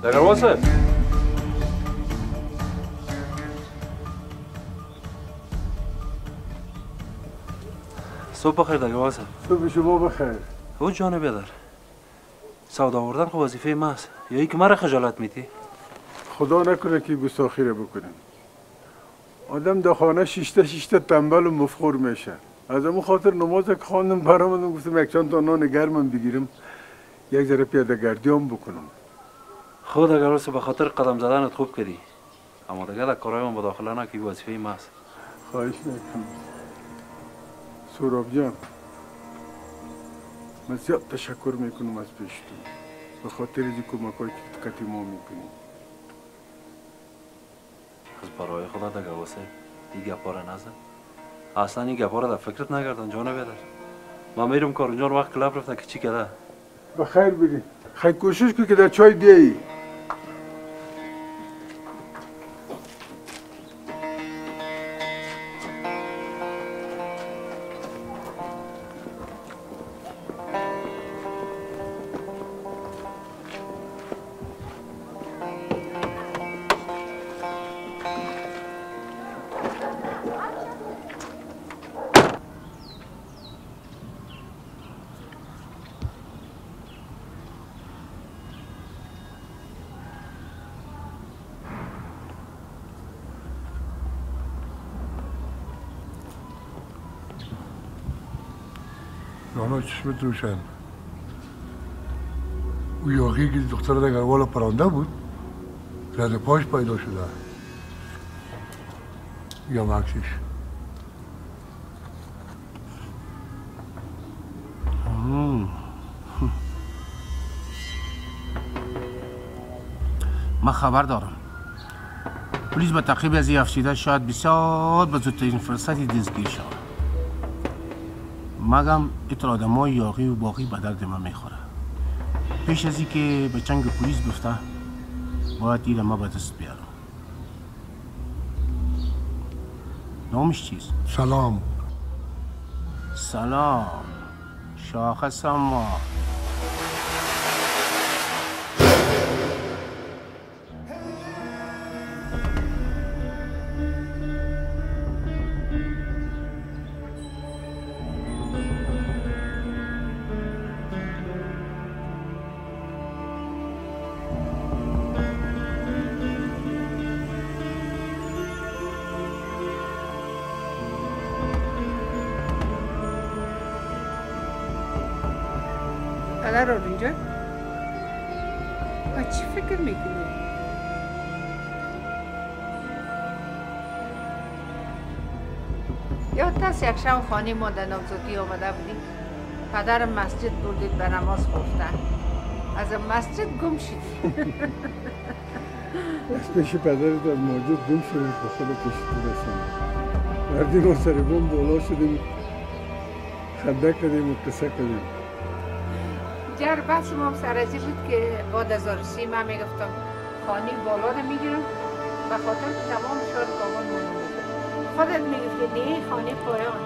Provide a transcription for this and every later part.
دگربان صاحب صبح بخیر دگربان صاحب. صبح شما بخیر. او جان بیادر سودا آوردن خب وظیفه ماست یا ای که مرا خجالت میدی؟ خدا نکنه که گستاخی رو بکنن. آدم در خانه شیشته تنبل و مفخور میشه. از اون خاطر نماز که خواندم برآمدم گفتم یک چند تا نان گرمم بگیرم یک ذره پیاده گردیام بکنم. خود اگر واسه به خاطر قدم زدنت خوب کردی، اما دیگه در کارهای من مداخله نکنی وظیفه ماست. خواهش میکنم. سهراب جان من زیاد تشکر میکنم از پیشتون به خاطر این کمکایی که کتی ما میکنی. از برای خدا دگربان صاحب این گپا را نزن. اصلا این گپا را در فکرت نگردن جان بیادر. من میرم کار اونجا وقت کلاب رفته که چی کرده. بخیر بری. خیلی کوشش کن که در چای بیایی. جانا چشمت روشن. او یاقی که دختر دگربال پرانده بود رد پاش پیدا شده یا مکسش. من خبر دارم پلیس به تعقیب از این افسیده شاید بسیار به زودترین فرصتی دستگیر شود. مگم اتر آدمای یاغی و باقی به درد من میخوره. پیش از اینکه به چنگ پلیس بفته باید این ما به دست بیارم. نامش چیست؟ سلام. سلام شاخص ما. پدر اینجا با چی فکر میکنی؟ یاد هست یک شب خانه ما در نوزادی آمده بودیم. پدرم مسجد بردید به نماز خفته. از مسجد گم شدی. از پیش پدرت از موجود گم شدید به خود کشیده رسیم. وردی ما سر بوم بالا شدیم خنده کردیم و قصه کردیم. جر بحث ما هم سرازی بود که بعد از عروسی من میگفتم خانه بالا رو میگیرم به خاطر تمام شاد کامون منو خودت میگفتی نه خانه پایان.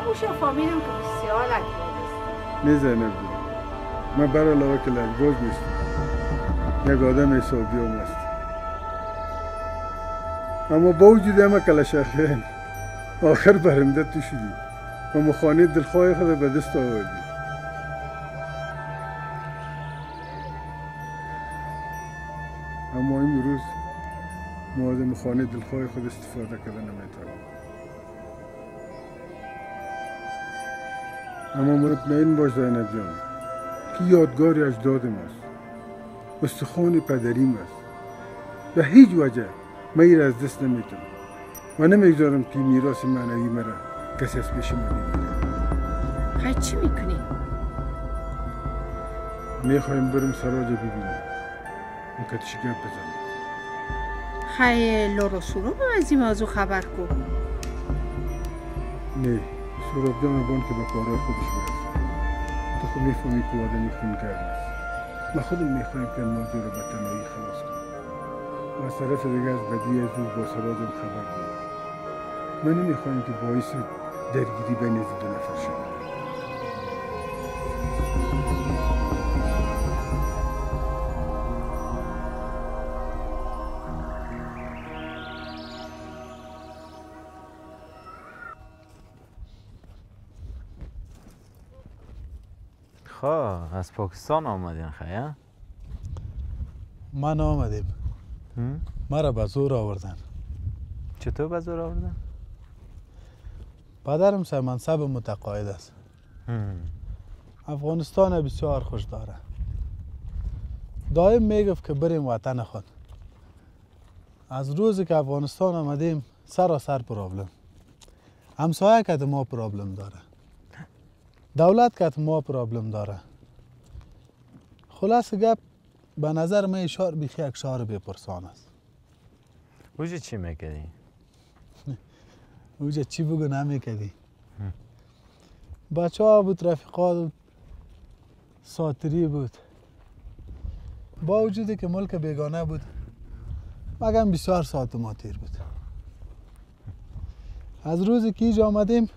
هموشه فهمیدم که بسیار لگباز است. نه زینب من برای علاوه که لگباز نیستم یک آدم حسابی هم است. اما با وجود همه کلشاخیان آخر برنده تو شدی و خانه دلخواه خود به دست آوردی. اما امروز ما از خانه دلخواه خود استفاده کردن نمیتونیم. اما مطمئن باش زینب جان که یادگاری اجداد ماست، استخوان پدریم است. به هیچ وجه من این از دست نمیتونم و نمیگذارم که میراث معنوی مرا کسی از پیش من بگیره. خیلی چی میکنی؟ میخوایم برم سراج ببینیم اون کتش گپ بزنم. خیلی لورو سورو از این موضوع خبر کن. نه سهراب جان بان که به کارهای خودش برسه. تو خود میفهمی که آدمی خونگرم است. ما خودم میخوایم که این موضوع رو به تنهایی خلاص کنیم و از طرف دیگه از بدی از او با سراجم خبر دارم. من نمیخوایم که باعث درگیری بین از دو نفر شد. خواه از پاکستان آمدین خیلی؟ من آمدیم. مرا به زور آوردن. چطور به زور آوردن؟ پدرم سه منصب متقاعد است. افغانستان بسیار خوش داره. دایم میگفت که بریم وطن خود. از روزی که افغانستان آمدیم سراسر پرابلم. همسایه که ما پرابلم داره. دولت که ما پرابلم داره. خلاص گپ به نظر من شهر بیخی یک شهر بی‌پرسان است. اوجه چی میکردی؟ اوجه چی بگو نمیکردی؟ بچه ها بود، رفیقا بود، ساتری بود. با وجودی که ملک بیگانه بود مگم بسیار ساعت ما تیر بود. از روزی که اینجا آمدیم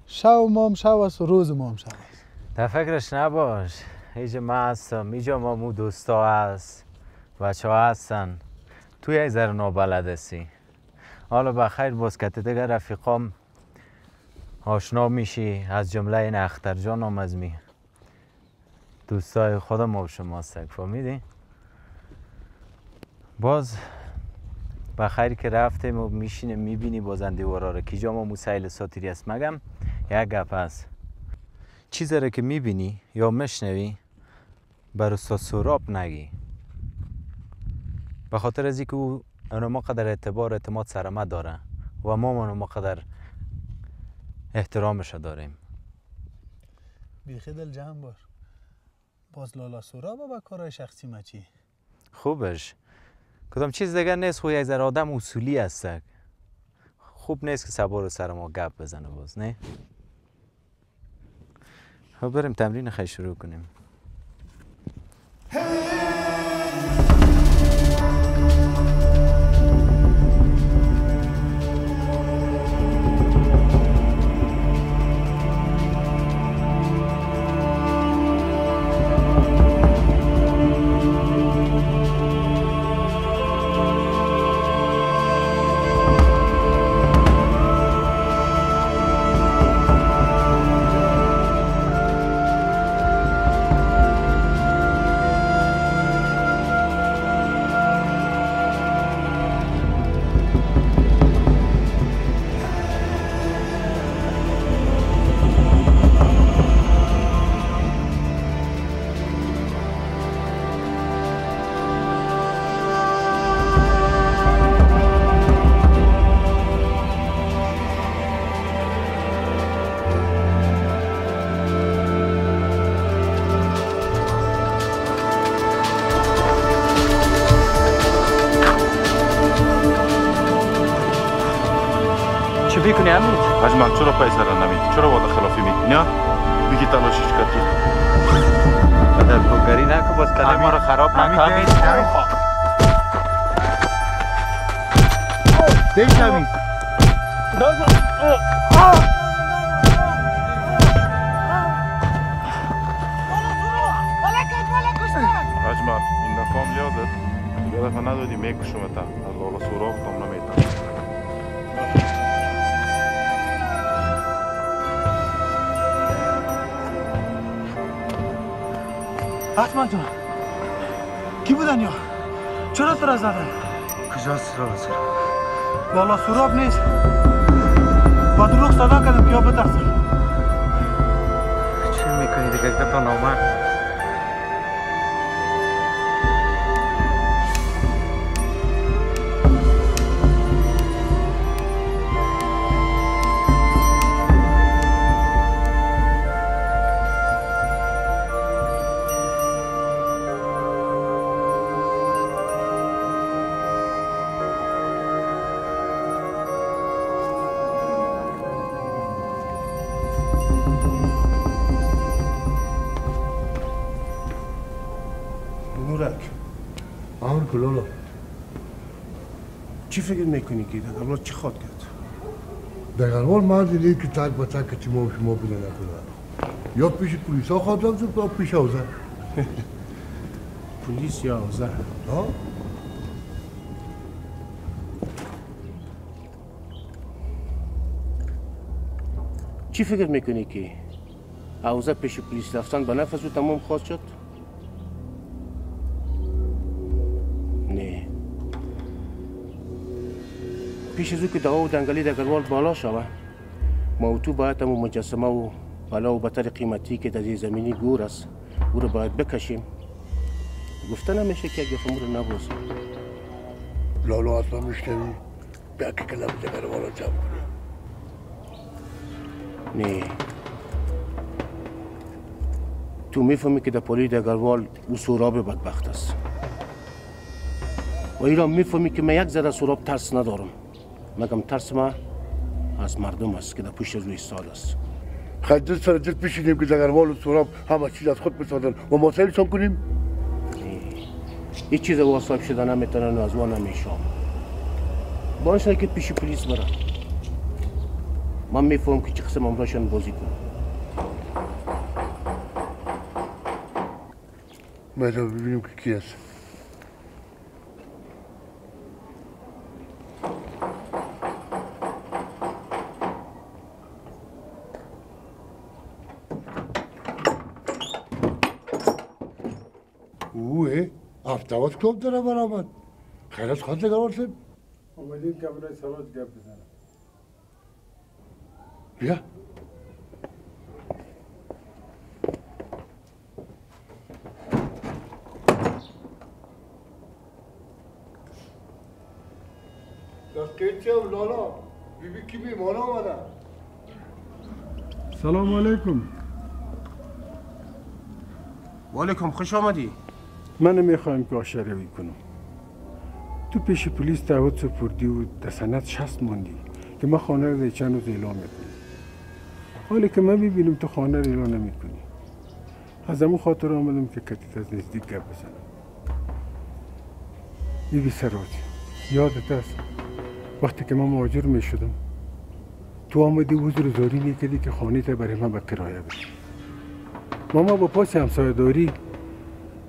شب ما هم شب است و روز ما هم شب است. در فکرش نباش، اینجا من هستم، اینجا ما مو دوستا هست، بچه ها هستن، توی یک ذره نابلد هستی. حالا بخیر باز که دیگه رفیقام آشنا میشی، از جمله این اختر جان هم از می دوستای خودم و شما هستک، فهمیدی؟ باز بخیر که رفتیم و میشینه میبینی بازن دیوارا رو که جا ما موسیل ساتیری است. مگم یک گپ هست، چیزی رو که میبینی یا مشنوی بر استاد سهراب نگی، به خاطر از اینکه او ما قدر اعتبار اعتماد سر ما داره و ما قدر احترامش داریم. بیخی دل جمع باش. باز لالا سهراب با کارهای شخصی ما چی؟ خوبش کدام چیز دیگر نیست، خو یک ذره آدم اصولی هست. خوب نیست که سوار سر ما گپ بزنه باز، نه؟ خب بریم تمرین خیلی شروع کنیم. میکنی امید؟ اجمل چرا پای سر نمیدی؟ چرا وعده خلافی میکنی؟ بگی تلاشش کردی. بدر پوگری نکن، باز کلمه ما رو خراب نکن. دیش امید اجمل این دفعه هم لیازت دیگه دفعه ندادی میکشم تا از لالا سهراب تام نمیتن. حتما تو کی بودن یا؟ چرا تو را زدن؟ کجاست لالا سهراب؟ لالا سهراب نیست. با دروغ صدا کردم که یا بترسن. چی میکنی دیگه که تو نامرد؟ لالا چی فکر میکنی که دگربال چی خواد کرد؟ دگربال مردی نیست که تک با تک که ما و شما بوده نکنه. یا پیش پلیس ها خواد رفت یا پیش آوزه. پلیس یا آوزه؟ ها؟ چی فکر میکنی که حوزه پیش پلیس رفتن به نفع او تمام خواست شد؟ نه. پیش از او که دعا و دنگلی دگروال بالا شوه، ما و تو باید همون مجسمه و بالا و بطر قیمتی که در زمینی گور است او رو باید بکشیم. گفته نمیشه که اگه فمور نبوزیم. لالو اصلا میشنوی بیا که کلم دگروال رو جمع کنیم. نه. تو میفهمی که در پولی دگروال او سوراب بدبخت است و ایران میفهمی که من یک ذره سوراب ترس ندارم، مگم ترس ما از مردم است که در پشت از او ایستاده است. خیلی سر جد پیشیدیم که دگروال و سوراب همه چیز از خود بسازن و ما سیلشان کنیم. هیچ چیز واساب شده نمیتونن از وان نمیشام. باشه که پیش پلیس برن. من میفهم که چه قسم امراشان بازی کنم. میدم ببینیم که کی است. اوه افتواز کم داره برآمد. خیلی از خواست دگروال سب اومدیم که برای سواج گپ بزنم. بیا. دقیقی هم لالا بیبی کی میمان آمده. سلام علیکم. و علیکم، خوش آمدی. من نمیخوایم که آشروی کنم. تو پیش پلیس دعوت سپردی و در سند 60 موندی که ما خانه رو چند روز اعلام میکنیم. حالی که من میبینم تو خانه رو اعلام نمیکنی. از همون خاطر آمدم که کتیت از نزدیک گپ بزنم. بیبی سراج، یادت است وقتی که من مهاجر میشدم تو آمدی حضور زاری میکردی که خانه تا برای من به کرایه بدی. ما با پاس همسایه‌داری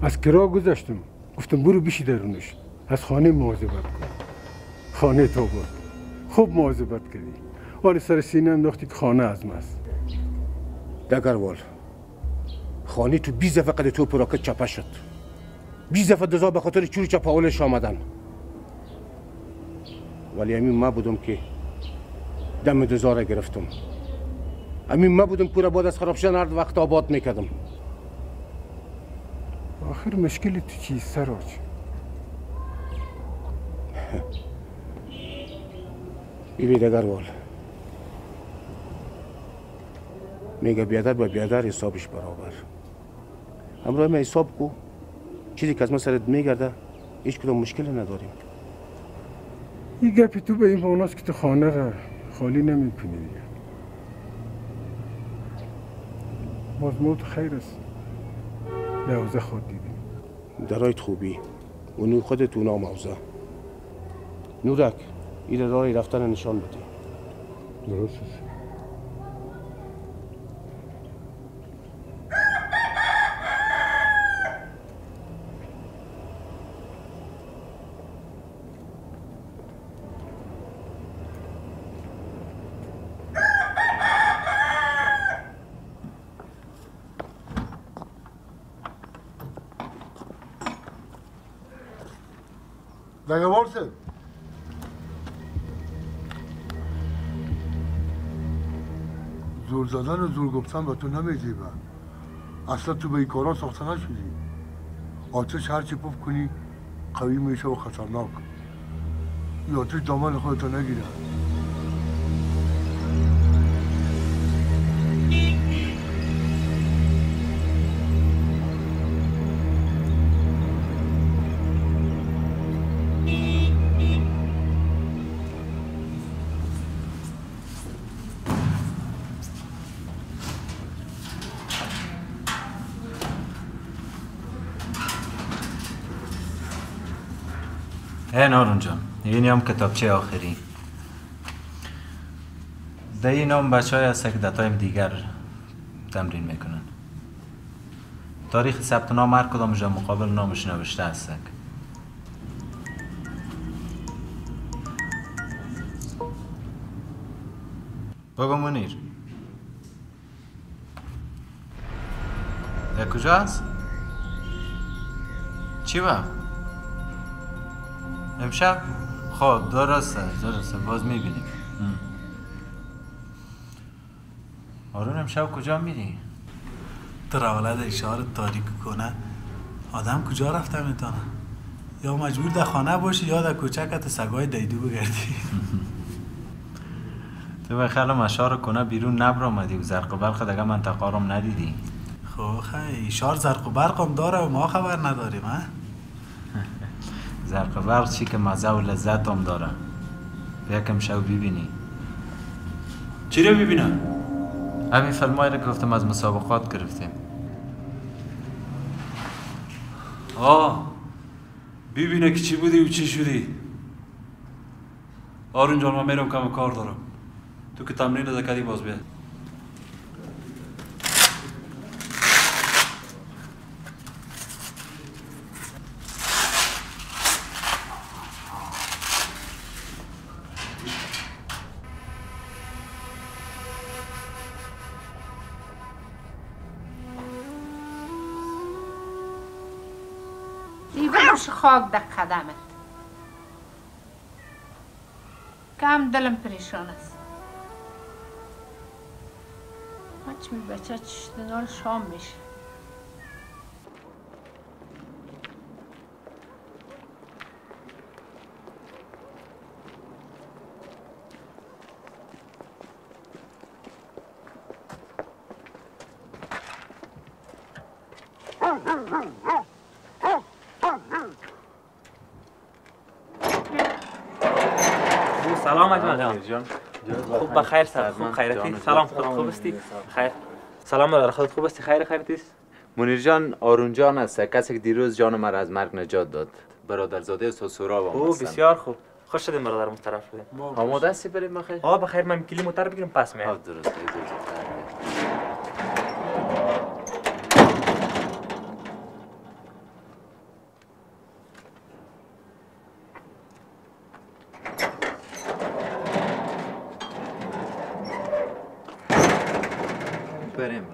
از کرا گذاشتم، گفتم برو بیشی درونش، از خانه مواظبت کن. خانه تو بود، خوب مواظبت کردی. حالا سر سینه انداختی که خانه از ماست. دگروال، خانه تو 20 دفعه قد تو پراکت چپه شد. 20 دفعه دزا به خاطر چوری چپاولش آمدن. ولی همین ما بودم که دم دزا را گرفتم. همین ما بودم که را بعد از خراب شدن هر وقت آباد میکردم. آخر مشکل تو چیست سراج؟ بیبی دگروال، میگه بیادر با بیادر حسابش برابر. همراه ما حساب کو، چیزی که از ما سرت میگرده هیچ کدام مشکل نداریم. این گپی تو به این معناست که تو خانه را خالی نمیکنی دیگه. مزموت خیر است. موزه خود دیدیم. درایت خوبی و نو خودت اونا موزه. نورک، این راه رفتن نشان بده. درست است. دگروال سب زور زدن و زور گفتن به تو نمیزیبه. اصلا تو به این کارا ساخته نشدی. آتش هرچی پف کنی قوی میشه و خطرناک. این آتش دامن خودتو نگیره. نارون جان، این هم کتابچه آخری. در این هم بچه های هست که در تایم دیگر تمرین میکنن. تاریخ ثبت نام هر کدام جا مقابل نامش نوشته هست. بگو منیر. در کجا هست؟ چی وقت؟ امشب؟ خب درسته باز میبینیم. آرون امشب کجا میری؟ تراولد اشاره تاریک کنه آدم کجا رفته میتونه؟ یا مجبور در خانه باشی یا در کوچکت سگای دیدو بگردی. تو به خیال مشار کنه بیرون نبر آمدی و زرق و برق دیگه منطقه رو ندیدی. خب خیلی اشار زرق و برق هم داره و ما خبر نداریم ها؟ زرق و برق چی که مزه و لذت هم داره. یکم شو ببینی. چی رو ببینم؟ همین فیلمایی رو که گفتم از مسابقات گرفتیم. ببینه که چی بودی و چی شدی. آرون جان من میرم کم کار دارم. تو که تمرین رو کردی باز بیا. دیوارش خاک در قدمت. کم دلم پریشان است. می بچه چشتنال شام میشه. سلام اجمل جان. خوب بخیر سر خوب خیرتی. سلام خوب هستی؟ خیر. سلام برادر خودت خوب هستی؟ خیرتی است؟ منیر جان آرون جان است کسی که دیروز جان مرا از مرگ نجات داد. برادرزاده است و سوراب هم هستن. بسیار خوب. خوش شدیم برادر مطرف شدیم. آماده هستی بریم بخیر؟ بخیر من کلی موتر بگیرم پس میام. درست بریم.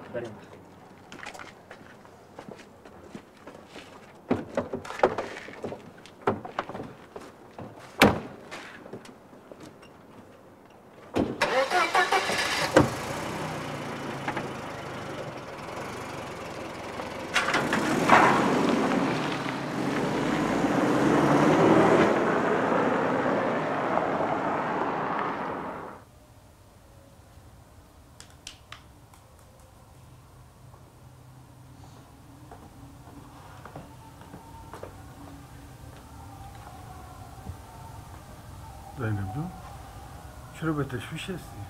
زینب جون چرا به تشویش هستی؟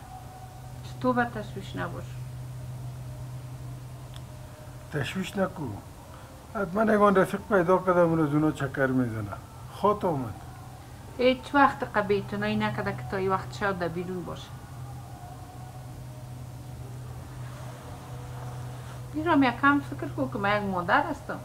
تو به تشویش نباش. تشویش نکو. حتما اگه رفیق پیدا کردم اون از اونا چکر میزنه. خاط آمد. هیچ وقت قبیتونایی نکده که تا ای وقت شاید در بیرون باشه. میرم یکم فکر کن که من یک مادر هستم.